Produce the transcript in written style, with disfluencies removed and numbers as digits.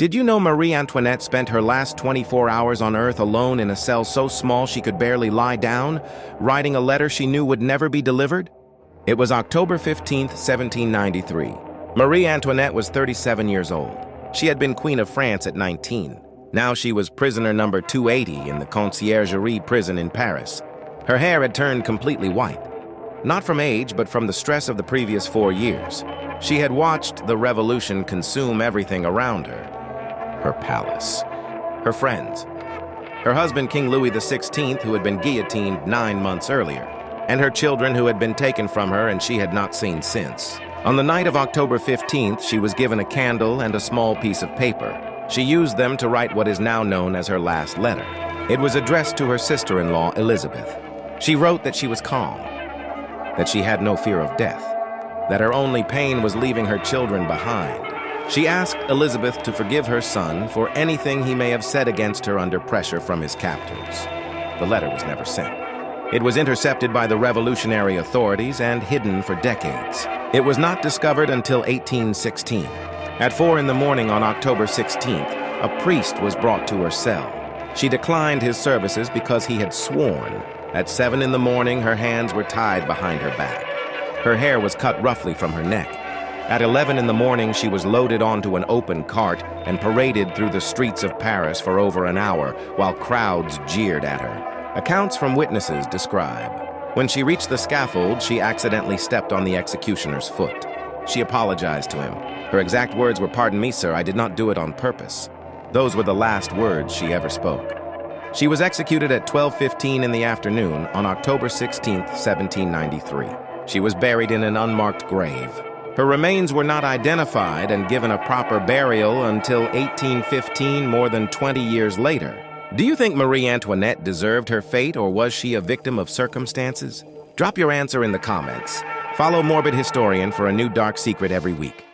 Did you know Marie Antoinette spent her last 24 hours on Earth alone in a cell so small she could barely lie down, writing a letter she knew would never be delivered? It was October 15, 1793. Marie Antoinette was 37 years old. She had been Queen of France at 19. Now she was prisoner number 280 in the Conciergerie prison in Paris. Her hair had turned completely white. Not from age, but from the stress of the previous 4 years. She had watched the revolution consume everything around her. Her palace, her friends, her husband King Louis XVI, who had been guillotined 9 months earlier, and her children who had been taken from her and she had not seen since. On the night of October 15th, she was given a candle and a small piece of paper. She used them to write what is now known as her last letter. It was addressed to her sister-in-law, Elizabeth. She wrote that she was calm, that she had no fear of death, that her only pain was leaving her children behind. She asked Elizabeth to forgive her son for anything he may have said against her under pressure from his captors. The letter was never sent. It was intercepted by the revolutionary authorities and hidden for decades. It was not discovered until 1816. At 4 in the morning on October 16th, a priest was brought to her cell. She declined his services because he had sworn. At 7 in the morning, her hands were tied behind her back. Her hair was cut roughly from her neck. At 11 in the morning, she was loaded onto an open cart and paraded through the streets of Paris for over an hour while crowds jeered at her. Accounts from witnesses describe: when she reached the scaffold, she accidentally stepped on the executioner's foot. She apologized to him. Her exact words were, "Pardon me, sir, I did not do it on purpose." Those were the last words she ever spoke. She was executed at 12:15 in the afternoon on October 16, 1793. She was buried in an unmarked grave. Her remains were not identified and given a proper burial until 1815, more than 20 years later. Do you think Marie Antoinette deserved her fate, or was she a victim of circumstances? Drop your answer in the comments. Follow Morbid Historian for a new dark secret every week.